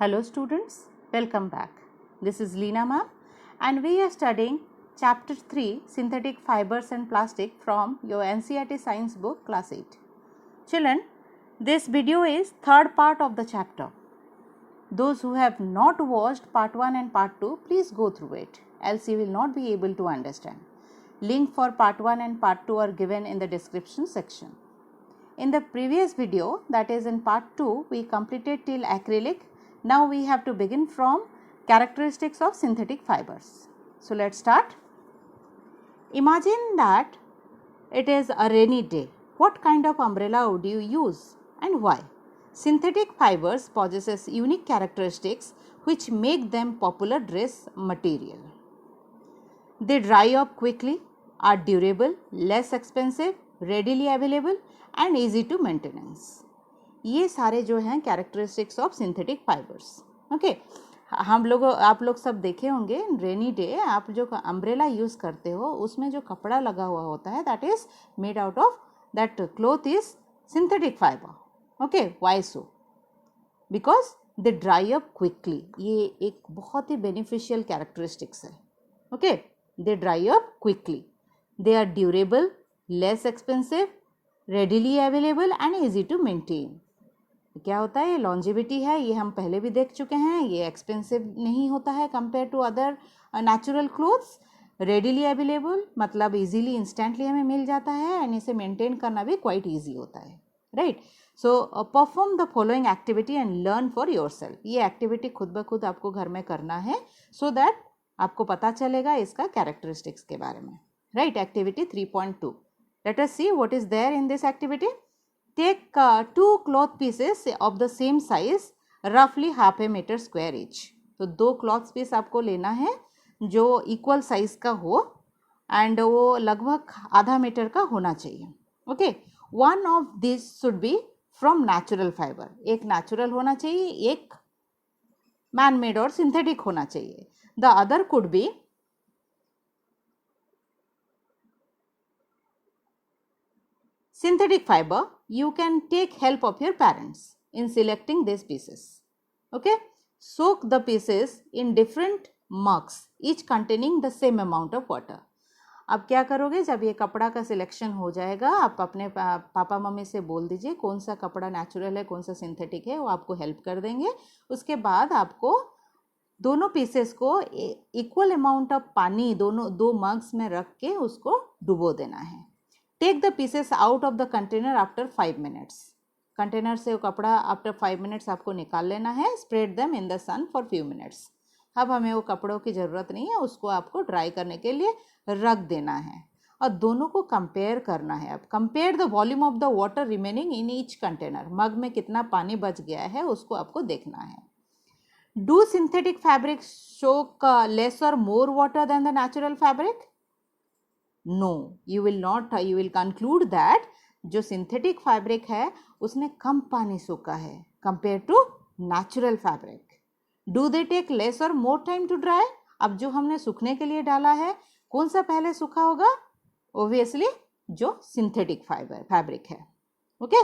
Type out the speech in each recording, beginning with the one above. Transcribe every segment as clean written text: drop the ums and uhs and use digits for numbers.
Hello students, welcome back. This is Leena ma'am and we are studying chapter 3 synthetic fibers and plastic from your NCERT science book class 8. Children, this video is third part of the chapter. Those who have not watched part 1 and part 2, please go through it, else you will not be able to understand. Link for part 1 and part 2 are given in the description section. In the previous video, that is in part 2, we completed till acrylic. Now we have to begin from characteristics of synthetic fibers. So let's start. Imagine that it is a rainy day. What kind of umbrella would you use and why? Synthetic fibers possesses unique characteristics which make them popular dress material. They dry up quickly, are durable, less expensive, readily available and easy to maintenance. ये सारे जो हैं characteristics of synthetic fibres. Okay, आप लोग सब देखे होंगे rainy day आप जो अम्ब्रेला यूज़ करते हो उसमें जो कपड़ा लगा हुआ होता है that is made out of that cloth is synthetic fibre. Okay, why so? Because they dry up quickly. ये एक बहुत ही बेनिफिशियल कैरेक्टरिस्टिक्स है. Okay, they dry up quickly, they are durable, less expensive, readily available and easy to maintain. क्या होता है? Longevity है, ये हम पहले भी देख चुके हैं. ये एक्सपेंसिव नहीं होता है compare to other natural clothes. Readily available मतलब इजीली इंस्टेंटली हमें मिल जाता है एंड इसे मेंटेन करना भी क्वाइट इजी होता है. Right. So perform the following activity and learn for yourself. ये एक्टिविटी खुद ब खुद आपको घर में करना है सो दैट आपको पता चलेगा इसका कैरेक्टरिस्टिक्स के बारे में. Right. Activity 3.2. Let us see what is there in this activity. Take 2 cloth pieces of the same size, roughly half a meter square each. तो 2 cloth piece आपको लेना है जो इक्वल साइज का हो एंड वो लगभग आधा मीटर का होना चाहिए. Okay, one of this should be from natural fibre. एक नेचुरल होना चाहिए, एक मैन मेड और सिंथेटिक होना चाहिए. The other could be synthetic fiber. You can take help of your parents in selecting these pieces. Okay, soak the pieces in different mugs, each containing the same amount of water. अब क्या करोगे? जब ये कपड़ा का selection हो जाएगा आप अपने पापा मम्मी से बोल दीजिए कौन सा कपड़ा नेचुरल है कौन सा सिंथेटिक है, वो आपको हेल्प कर देंगे. उसके बाद आपको दोनों पीसेस को इक्वल अमाउंट ऑफ पानी दो मग्स में रख के उसको डुबो देना है. Take the pieces out of the container after 5 minutes. Container से वो कपड़ा आफ्टर 5 मिनट्स आपको निकाल लेना है. Spread them in the sun for few minutes. अब हमें वो कपड़ों की ज़रूरत नहीं है, उसको आपको ड्राई करने के लिए रख देना है और दोनों को कंपेयर करना है. अब compare the volume of the water remaining in each container. Mug में कितना पानी बच गया है उसको आपको देखना है. Do synthetic fabric soak less or more water then the natural fabric? No, you will not. You will conclude that जो सिंथेटिक फैब्रिक है उसने कम पानी सोखा है compare to natural fabric. Do they take less or more time to dry? अब जो हमने सूखने के लिए डाला है कौन सा पहले सूखा होगा? ऑब्वियसली जो सिंथेटिक फैब्रिक है. Okay,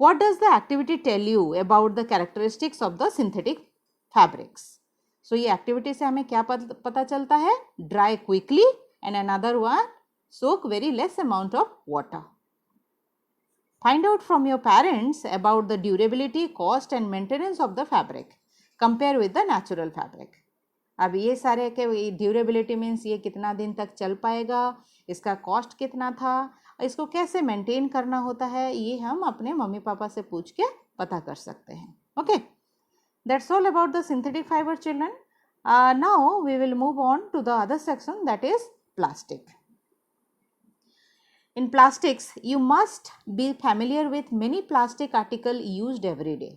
what does the activity tell you about the characteristics of the synthetic fabrics? So ये एक्टिविटी से हमें क्या पता चलता है? Dry quickly and another one soak very less amount of water. Find out from your parents about the durability, cost and maintenance of the fabric. Compare with the natural fabric. अब ये सारे के ड्यूरेबिलिटी मीन्स ये कितना दिन तक चल पाएगा, इसका कॉस्ट कितना था, इसको कैसे मेंटेन करना होता है, ये हम अपने मम्मी पापा से पूछ के पता कर सकते हैं. Okay, that's all about the synthetic fibre children. Now we will move on to the other section that is plastic. In plastics, you must be familiar with many plastic article used every day.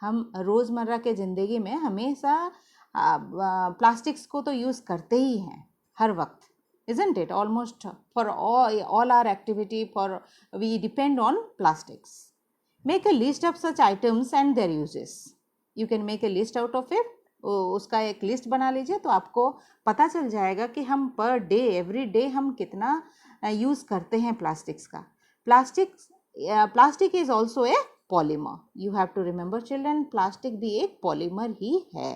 हम रोज़मर्रा के ज़िंदगी में हमेशा plastics को तो use करते ही हैं हर वक्त. Isn't it? Almost for all our activity we depend on plastics. Make a list of such items and their uses. You can make a list out of it. उसका एक लिस्ट बना लीजिए तो आपको पता चल जाएगा कि हम पर डे एवरी डे हम कितना यूज़ करते हैं प्लास्टिक्स का. Plastic is also a polymer. You have to remember children, plastic भी एक पॉलीमर ही है,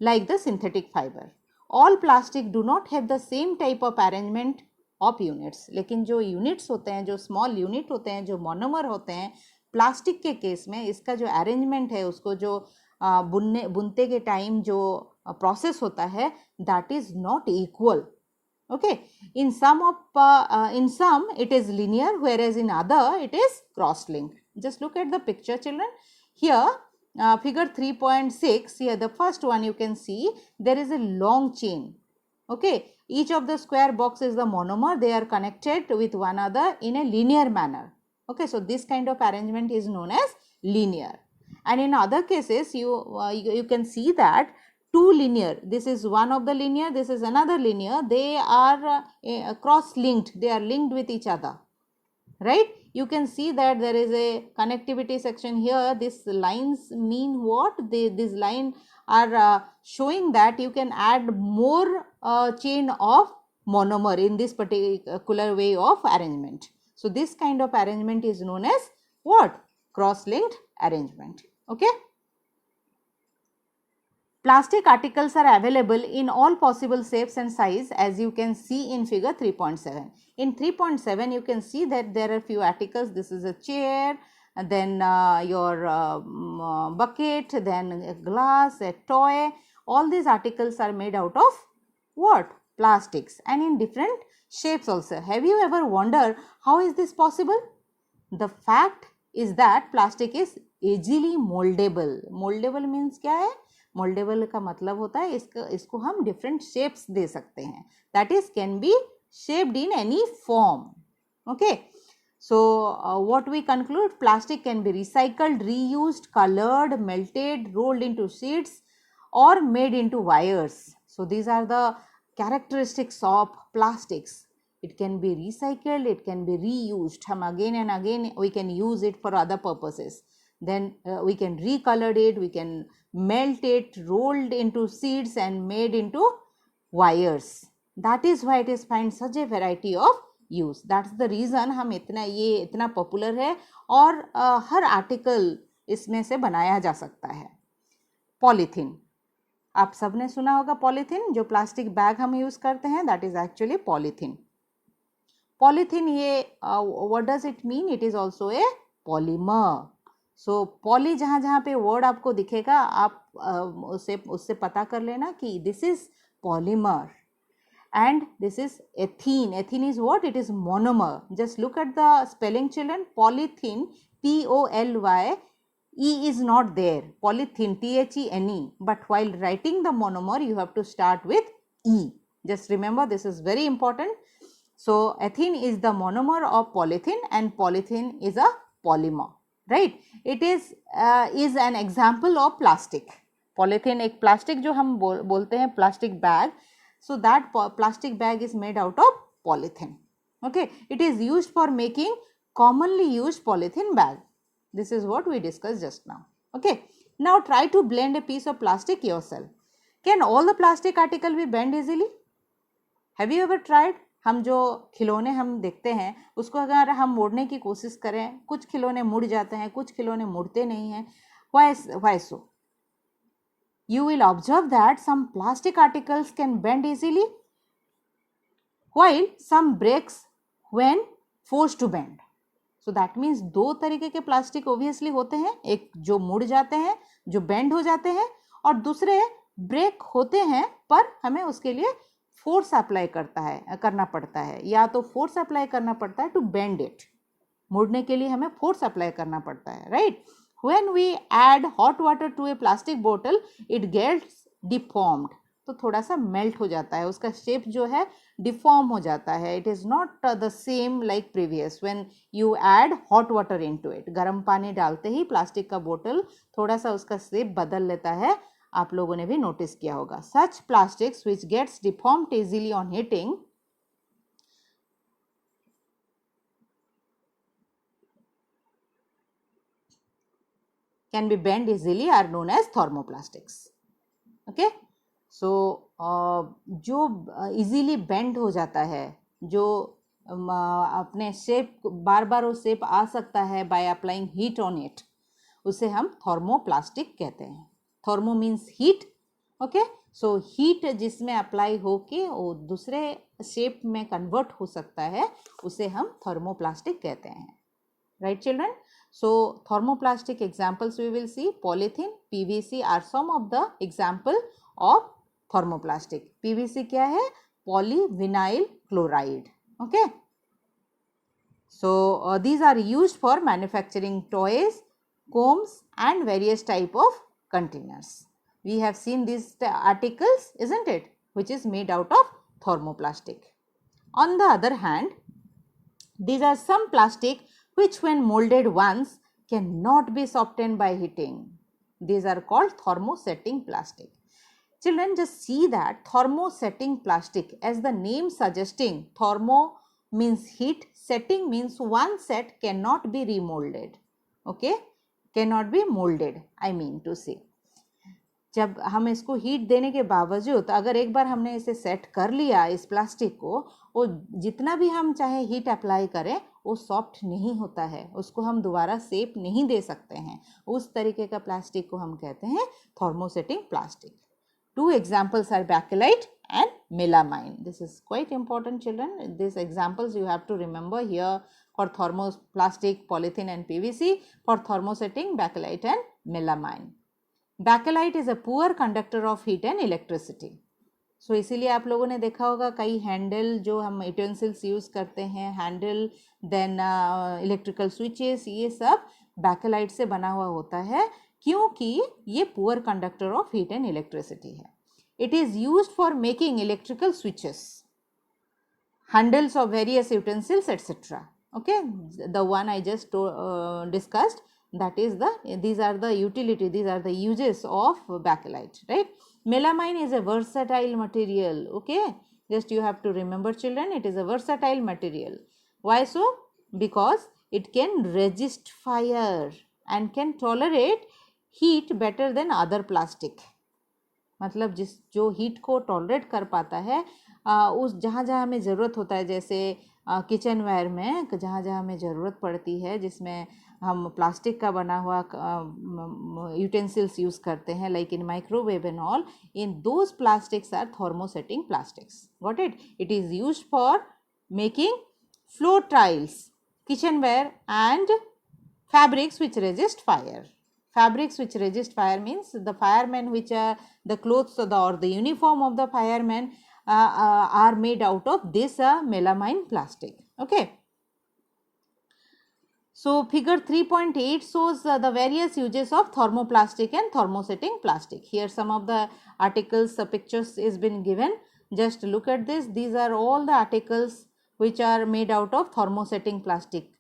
like the synthetic fiber. All plastic do not have the same type of arrangement of units. लेकिन जो यूनिट्स होते हैं, जो स्मॉल यूनिट होते हैं, जो मोनोमर होते हैं, प्लास्टिक के केस में इसका जो अरेंजमेंट है, उसको जो बुनते के टाइम जो प्रोसेस होता है, that is not equal. Okay, in some it is linear, whereas in other it is cross-linked. Just look at the picture, children. Here figure 3.6, here the first one you can see there is a long chain. Okay, each of the square box is the monomer. They are connected with one another in a linear manner. Okay, so this kind of arrangement is known as linear. And in other cases you can see that two linear, this is one of the linear, this is another linear, they are cross linked, they are linked with each other, right? You can see that there is a connectivity section here. These lines mean what? These lines are showing that you can add more chain of monomer in this particular way of arrangement. So this kind of arrangement is known as what? Cross-linked arrangement. Okay. Plastic articles are available in all possible shapes and size, as you can see in figure 3.7. In 3.7 you can see that there are few articles. This is a chair, and then your bucket, then a glass, a toy. All these articles are made out of what? Plastics, and in different shapes also. Have you ever wondered how is this possible? The fact is that plastic is easily moldable. Moldable means क्या है? Mouldable का मतलब होता है इसको हम different shapes दे सकते हैं. That is can be shaped in any form. Okay, so what we conclude, plastic can be recycled, reused, coloured, melted, rolled into sheets और made into wires. So these are the characteristics of plastics. It can be recycled, it can be reused. हम again and again we can use it for other purposes. Then we can recolor it, we can melt it, rolled into seeds and made into wires. That is why it is find such a variety of use. That's the reason हम ये इतना popular है और हर article इसमें से बनाया जा सकता है. Polythene, आप सबने सुना होगा पॉलीथीन, जो प्लास्टिक बैग हम यूज करते हैं, that is actually polythene. Polythene ये what does it mean? It is also a polymer. So poly जहाँ जहाँ पे वर्ड आपको दिखेगा आप उससे पता कर लेना कि this is polymer and this is ethene. Ethene is what? It is monomer. Just look at the spelling, children. Polythene, P-O-L-Y, E is not there. Polythene, T-H-E-N-E. But while writing the monomer, you have to start with E. Just remember, this is very important. So ethene is the monomer of polythene and polythene is a polymer, right? It is an example of plastic. Polythene एक plastic जो हम बोलते हैं plastic bag. So that plastic bag is made out of polythene. Okay, it is used for making commonly used polythene bag. This is what we discussed just now. Okay, now try to blend a piece of plastic yourself. Can all the plastic article be bent easily? Have you ever tried? हम जो खिलौने हम देखते हैं उसको अगर हम मोड़ने की कोशिश करें, कुछ खिलौने मुड़ जाते हैं, कुछ खिलौने मुड़ते नहीं हैं. Why so? You will observe that some plastic articles can bend easily while some breaks when forced to bend. So that means दो तरीके के प्लास्टिक obviously होते हैं, एक जो मुड़ जाते हैं, जो बेंड हो जाते हैं, और दूसरे ब्रेक होते हैं पर हमें उसके लिए फोर्स अप्लाई करना पड़ता है, या तो फोर्स अप्लाई करना पड़ता है टू बेंड इट, मुड़ने के लिए हमें फोर्स अप्लाई करना पड़ता है, right? When we add hot water to a plastic bottle, it gets deformed. तो थोड़ा सा मेल्ट हो जाता है, उसका शेप जो है डिफॉर्म हो जाता है. It is not the same like previous when you add hot water into it. गर्म पानी डालते ही प्लास्टिक का बोतल थोड़ा सा उसका शेप बदल लेता है. आप लोगों ने भी नोटिस किया होगा. Such plastics which gets deformed easily on heating can be bent easily are known as thermoplastics. Okay, so जो easily bend हो जाता है, जो अपने शेप बार बार वो शेप आ सकता है by applying heat on it, उसे हम थर्मोप्लास्टिक कहते हैं। Thermo means heat, okay. So heat जिसमें अप्लाई होके वो दूसरे शेप में कन्वर्ट हो सकता है, उसे हम थर्मोप्लास्टिक कहते हैं, right children. So thermoplastic examples we will see. Polythene, PVC are some of the example of thermoplastic. PVC क्या है? Polyvinyl chloride, okay. So these are used for manufacturing toys, combs and various type of containers. We have seen these articles, isn't it, which is made out of thermoplastic. On the other hand, these are some plastic which when molded once cannot be softened by heating. These are called thermosetting plastic. Children, just see that thermosetting plastic, as the name suggesting, thermo means heat, setting means one set cannot be remolded, okay, cannot be molded, I mean to say. जब हम इसको heat देने के बावजूद अगर एक बार हमने इसे सेट कर लिया इस प्लास्टिक को, वो जितना भी हम चाहे हीट अप्लाई करें वो सॉफ्ट नहीं होता है, उसको हम दोबारा शेप नहीं दे सकते हैं। उस तरीके का प्लास्टिक को हम कहते हैं thermosetting plastic. Two examples are bakelite and melamine. This is quite important, children. These examples you have to remember here for thermoplastic, polythene and PVC. For thermosetting, bakelite and melamine. Bakelite is a poor conductor of heat and electricity. So इसीलिए आप लोगों ने देखा होगा कई handle जो हम utensils use करते हैं, हैंडल देन इलेक्ट्रिकल स्विचेस, ये सब बैकेलाइट से बना हुआ होता है क्योंकि ये poor conductor of heat and electricity है। It is used for making electrical switches, handles of various utensils etcetera, okay. The one I just discussed, that is these are the utility, these are the uses of bakelite, right. Melamine is a versatile material, okay. Just you have to remember, children, it is a versatile material. Why so? Because it can resist fire and can tolerate heat better than other plastic. मतलब जो heat को tolerate कर पाता है उस जहाँ हमें ज़रूरत होता है, जैसे किचन वेयर में जहाँ हमें ज़रूरत पड़ती है जिसमें हम प्लास्टिक का बना हुआ यूटेंसिल्स यूज़ करते हैं, like in microwave and all, in those plastics are thermosetting plastics, got it. It is used for making floor tiles, kitchenware and fabrics which resist fire. Fabrics which resist fire means the firemen which are the clothes or the uniform of the firemen are made out of this melamine plastic, okay. So figure 3.8 shows the various uses of thermoplastic and thermosetting plastic. Here some of the articles, pictures is been given. Just look at this. These are all the articles which are made out of thermosetting plastic.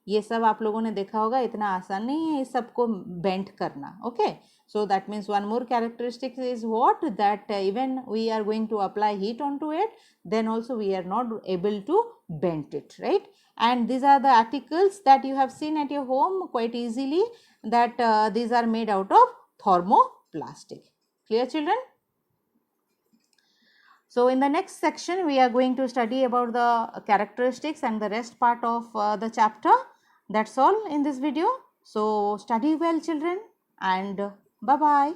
ये सब आप लोगों ने देखा होगा, इतना आसान नहीं है इस सबको बेंड करना, okay. So that means one more characteristic is what, that even we are going to apply heat onto it, then also we are not able to bend it, right. And these are the articles that you have seen at your home quite easily, that these are made out of thermoplastic. Clear, children? So in the next section we are going to study about the characteristics and the rest part of the chapter. That's all in this video. So study well, children, and bye bye.